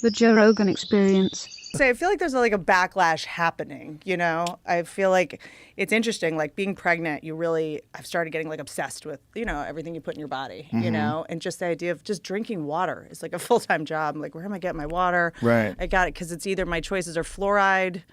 The Joe Rogan Experience. I feel like there's like a backlash happening, you know? I feel like it's interesting, like being pregnant, I've started getting like obsessed with, you know, everything you put in your body, you know? And just the idea of just drinking water is like a full-time job. I'm like, where am I getting my water? Right. I got it because it's either my choices are fluoride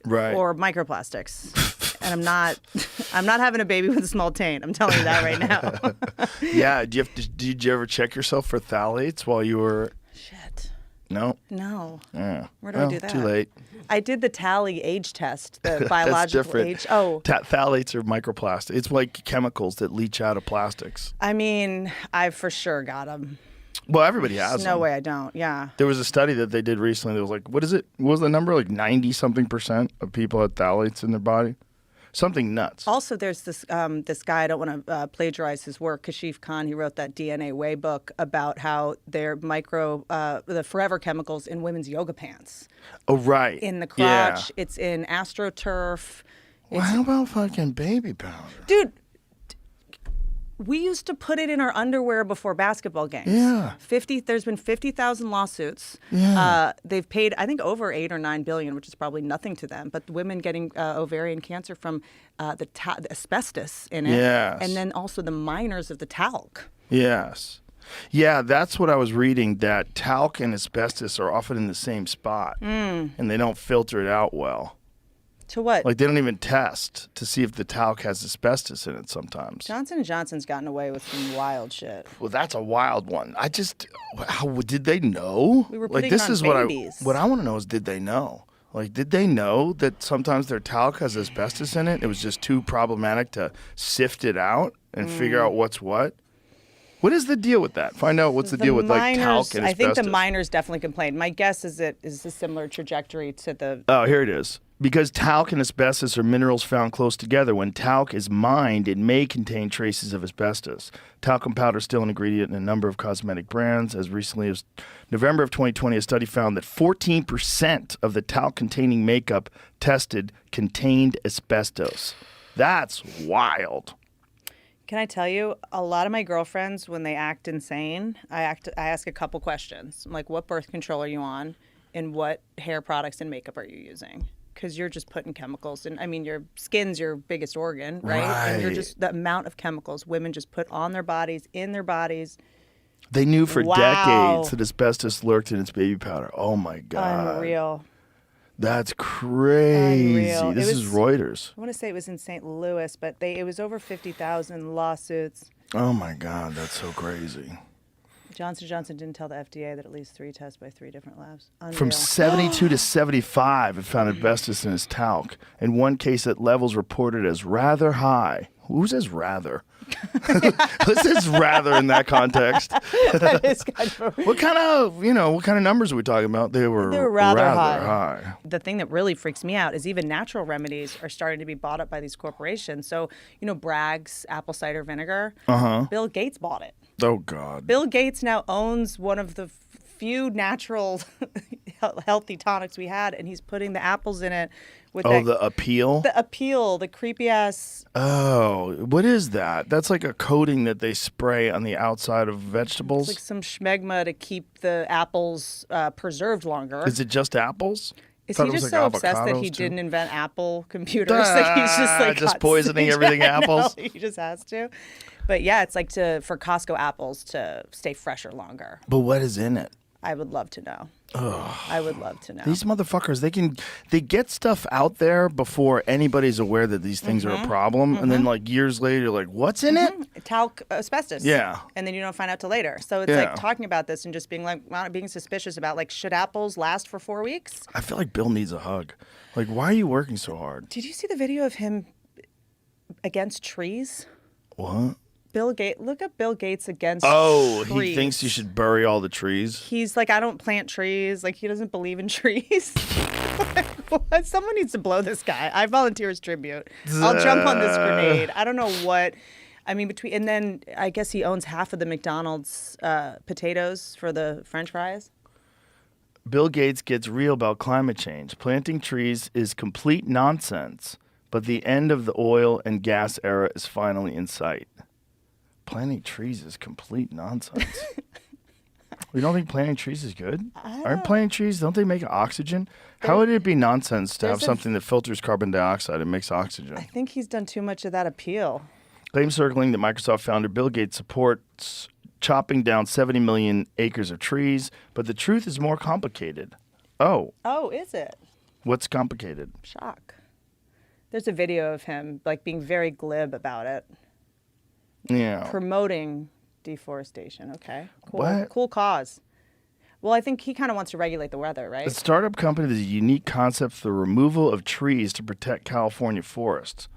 or microplastics. And I'm not having a baby with a small taint. I'm telling you that right now. Yeah. Did you ever check yourself for phthalates while you were... Shit. No? No. Yeah. Where do I do that? Too late. I did the tally age test, the biological age. Oh. Phthalates are microplastic. It's like chemicals that leach out of plastics. I mean, I've for sure got them. Well, everybody has There's them. no way I don't, yeah. There was a study that they did recently that was like, what is it? What was the number? Like 90-something% of people had phthalates in their body? Something nuts. Also, there's this guy, I don't want to plagiarize his work, Kashif Khan, he wrote that DNA Way book about how they're the forever chemicals in women's yoga pants. Oh, right. In the crotch, it's in AstroTurf. Well, how about fucking baby powder? Dude, we used to put it in our underwear before basketball games. Yeah. There's been 50,000 lawsuits. Yeah. They've paid, I think, over $8 or $9 billion, which is probably nothing to them. But women getting ovarian cancer from the asbestos in it. Yes. And then also the miners of the talc. Yes. Yeah, that's what I was reading, that talc and asbestos are often in the same spot. And they don't filter it out well. To what? Like, they don't even test to see if the talc has asbestos in it sometimes. Johnson & Johnson's gotten away with some wild shit. Well, that's a wild one. How did they know? We were like, putting this it on is babies. what I want to know is, did they know? Like, did they know that sometimes their talc has asbestos in it? It was just too problematic to sift it out and figure out what's what? What is the deal with that? Find out what's the deal with like talc and asbestos. I think the miners definitely complained. My guess is it is a similar trajectory to the... Oh, here it is. Because talc and asbestos are minerals found close together. When talc is mined, it may contain traces of asbestos. Talcum powder is still an ingredient in a number of cosmetic brands. As recently as November of 2020, a study found that 14% of the talc-containing makeup tested contained asbestos. That's wild. Can I tell you, a lot of my girlfriends, when they act insane, I ask a couple questions. I'm like, what birth control are you on? And what hair products and makeup are you using? Because you're just putting chemicals in. I mean, your skin's your biggest organ, right? And you're just, the amount of chemicals women just put on their bodies, in their bodies. They knew for decades that asbestos lurked in its baby powder. Oh, my God. Unreal. That's crazy. Unreal. This is Reuters. I want to say it was in St. Louis, but it was over 50,000 lawsuits. Oh, my God. That's so crazy. Johnson & Johnson didn't tell the FDA that at least 3 tests by 3 different labs. Unreal. From 72 to 75, it found asbestos in its talc. In one case, at levels reported as rather high. Who says rather? Who says rather in that context? That is kind of... What kind of numbers are we talking about? They were rather high. The thing that really freaks me out is even natural remedies are starting to be bought up by these corporations. So, Bragg's apple cider vinegar, Bill Gates bought it. Oh, God. Bill Gates now owns one of the few natural healthy tonics we had, and he's putting the apples in it. With the Appeal? The Appeal, the creepy-ass... Oh, what is that? That's like a coating that they spray on the outside of vegetables? It's like some schmegma to keep the apples preserved longer. Is it just apples? Is he just so obsessed that he didn't invent Apple computers? Like he's just like just poisoning everything apples? He just has to. But yeah, it's like for Costco apples to stay fresher longer. But what is in it? I would love to know. I would love to know. These motherfuckers, they get stuff out there before anybody's aware that these things are a problem, and then like years later, you're like, what's in it? Talc, asbestos. Yeah. And then you don't find out till later. So it's like talking about this and just being like, being suspicious about like, should apples last for 4 weeks? I feel like Bill needs a hug. Like, why are you working so hard? Did you see the video of him against trees? What? Look up Bill Gates against trees. He thinks you should bury all the trees? He's like, I don't plant trees. Like, he doesn't believe in trees. What? Someone needs to blow this guy. I volunteer as tribute. I'll jump on this grenade. I don't know what. I mean, and then I guess he owns half of the McDonald's potatoes for the French fries. Bill Gates gets real about climate change. Planting trees is complete nonsense, but the end of the oil and gas era is finally in sight. Planting trees is complete nonsense. We don't think planting trees is good? I Aren't don't- planting trees, don't they make oxygen? How would it be nonsense to have there's a- something that filters carbon dioxide and makes oxygen? I think he's done too much of that appeal. Claims circling that Microsoft founder Bill Gates supports chopping down 70 million acres of trees, but the truth is more complicated. Oh, Oh, is it? what's complicated? Shock. There's a video of him like being very glib about it, Yeah. promoting deforestation. Okay, cool, What? cool cause. Well, I think he kind of wants to regulate the weather, right? A startup company that has a unique concept for the removal of trees to protect California forests.